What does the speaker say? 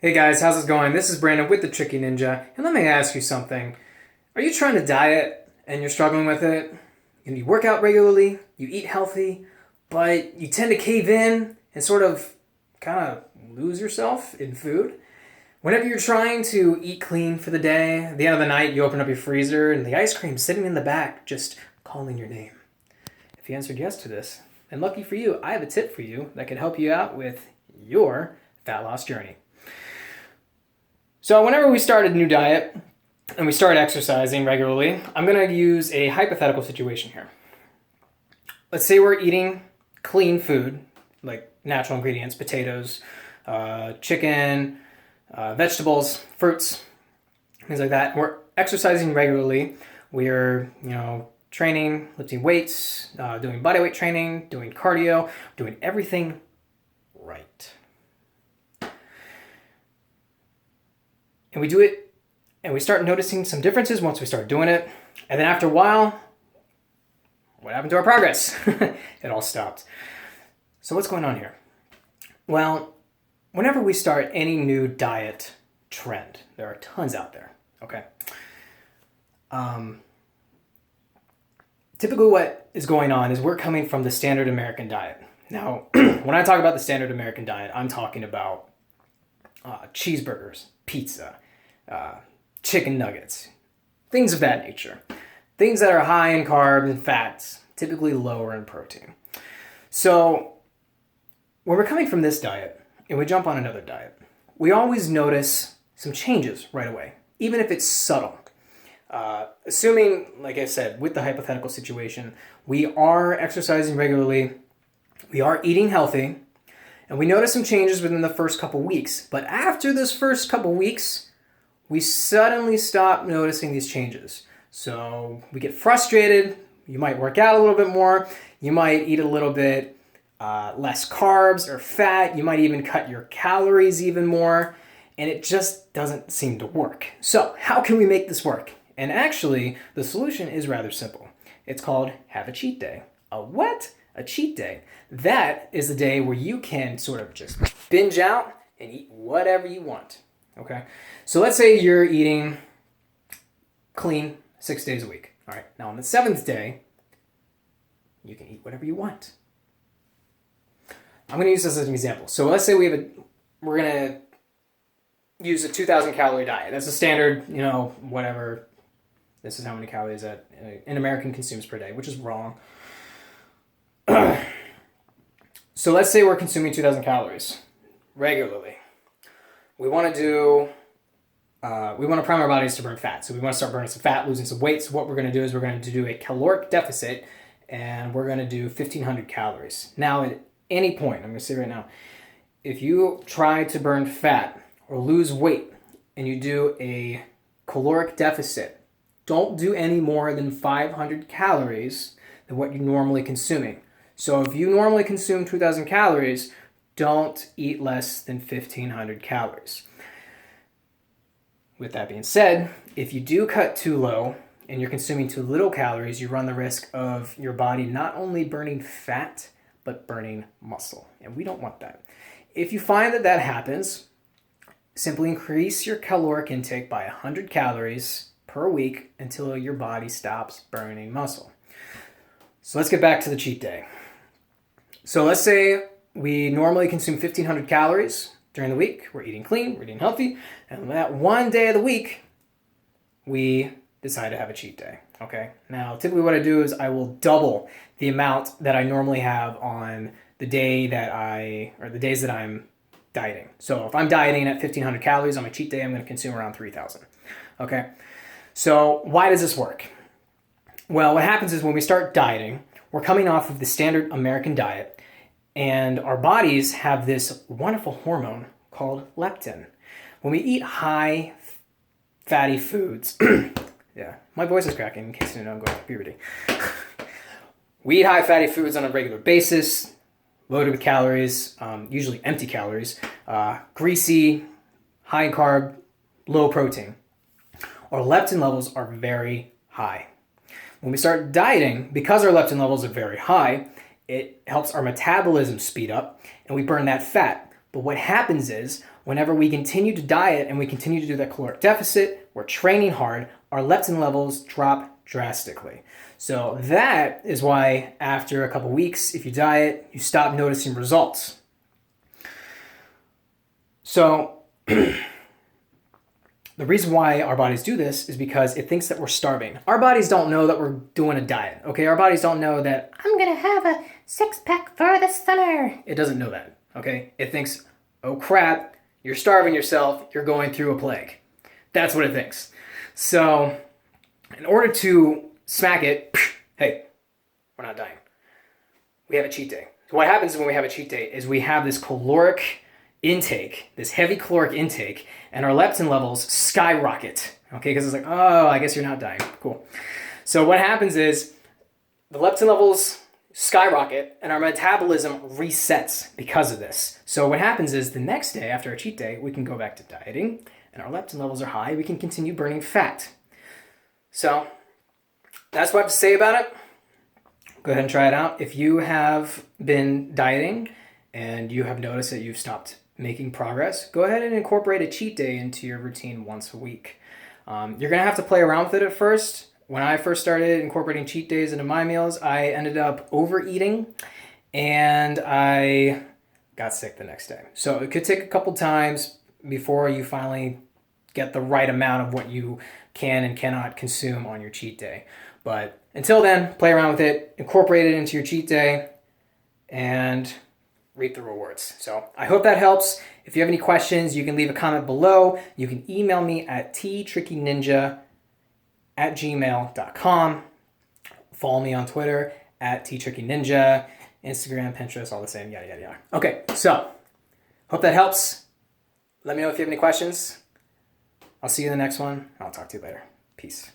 Hey guys, how's it going? This is Brandon with the Tricky Ninja, and let me ask you something. Are you trying to diet and you're struggling with it? And you work out regularly, you eat healthy, but you tend to cave in and sort of kind of lose yourself in food? Whenever you're trying to eat clean for the day, at the end of the night you open up your freezer and the ice cream's sitting in the back just calling your name. If you answered yes to this, then lucky for you, I have a tip for you that can help you out with your fat loss journey. So whenever we start a new diet and we start exercising regularly, I'm going to use a hypothetical situation here. Let's say we're eating clean food, like natural ingredients, potatoes, chicken, vegetables, fruits, things like that. We're exercising regularly. We're, training, lifting weights, doing body weight training, doing cardio, doing everything right. And we do it, and we start noticing some differences once we start doing it. And then after a while, what happened to our progress? It all stopped. So what's going on here? Well, whenever we start any new diet trend, there are tons out there, okay? Typically what is going on is we're coming from the standard American diet. Now, when I talk about the standard American diet, I'm talking about cheeseburgers, pizza, chicken nuggets, things of that nature. Things that are high in carbs and fats, typically lower in protein. So when we're coming from this diet and we jump on another diet, we always notice some changes right away, even if it's subtle. Assuming, like I said, with the hypothetical situation, we are exercising regularly, we are eating healthy, and we notice some changes within the first couple weeks. But after this first couple weeks, we suddenly stop noticing these changes. So we get frustrated. You might work out a little bit more. You might eat a little bit less carbs or fat. You might even cut your calories even more. And it just doesn't seem to work. So how can we make this work? And actually, the solution is rather simple. It's called have a cheat day. A what? A cheat day. That is the day where you can sort of just binge out and eat whatever you want. Okay? So let's say you're eating clean 6 days a week. All right. Now on the seventh day, you can eat whatever you want. I'm going to use this as an example. So let's say we're going to use a 2,000 calorie diet. That's a standard, whatever. This is how many calories that an American consumes per day, which is wrong. So let's say we're consuming 2,000 calories regularly. We want to prime our bodies to burn fat. So we want to start burning some fat, losing some weight. So what we're going to do is we're going to do a caloric deficit, and we're going to do 1,500 calories. Now, at any point, I'm going to say right now, if you try to burn fat or lose weight and you do a caloric deficit, don't do any more than 500 calories than what you're normally consuming. So if you normally consume 2,000 calories, don't eat less than 1,500 calories. With that being said, if you do cut too low and you're consuming too little calories, you run the risk of your body not only burning fat, but burning muscle. And we don't want that. If you find that happens, simply increase your caloric intake by 100 calories per week until your body stops burning muscle. So let's get back to the cheat day. So let's say we normally consume 1,500 calories during the week. We're eating clean, we're eating healthy, and that one day of the week, we decide to have a cheat day. Okay. Now, typically what I do is I will double the amount that I normally have on the days that I'm dieting. So if I'm dieting at 1,500 calories on my cheat day, I'm going to consume around 3,000. Okay. So why does this work? Well, what happens is when we start dieting, we're coming off of the standard American diet, and our bodies have this wonderful hormone called leptin. When we eat high fatty foods, yeah, my voice is cracking in case you know I'm going through puberty. We eat high fatty foods on a regular basis, loaded with calories, usually empty calories, greasy, high in carb, low protein. Our leptin levels are very high. When we start dieting, because our leptin levels are very high, it helps our metabolism speed up and we burn that fat. But what happens is, whenever we continue to diet and we continue to do that caloric deficit, we're training hard, our leptin levels drop drastically. So that is why after a couple weeks, if you diet, you stop noticing results. So the reason why our bodies do this is because it thinks that we're starving. Our bodies don't know that we're doing a diet, okay? Our bodies don't know that I'm gonna have a six-pack for the summer. It doesn't know that, okay? It thinks, oh crap, you're starving yourself, you're going through a plague. That's what it thinks. So in order to smack it, hey, we're not dying. We have a cheat day. So what happens when we have a cheat day is we have this caloric intake, this heavy caloric intake, and our leptin levels skyrocket, okay? Because it's like, oh, I guess you're not dying. Cool. So what happens is the leptin levels skyrocket and our metabolism resets because of this. So what happens is the next day after a cheat day, we can go back to dieting and our leptin levels are high. We can continue burning fat. So that's what I have to say about it. Go ahead and try it out. If you have been dieting and you have noticed that you've stopped making progress, go ahead and incorporate a cheat day into your routine once a week. You're gonna have to play around with it at first. When I first started incorporating cheat days into my meals, I ended up overeating and I got sick the next day. So it could take a couple times before you finally get the right amount of what you can and cannot consume on your cheat day. But until then, play around with it, incorporate it into your cheat day, and reap the rewards. So I hope that helps. If you have any questions, you can leave a comment below. You can email me at ttrickyninja@gmail.com. Follow me on Twitter at ttrickyninja, Instagram, Pinterest, all the same, yada, yada, yada. Okay, so hope that helps. Let me know if you have any questions. I'll see you in the next one. I'll talk to you later. Peace.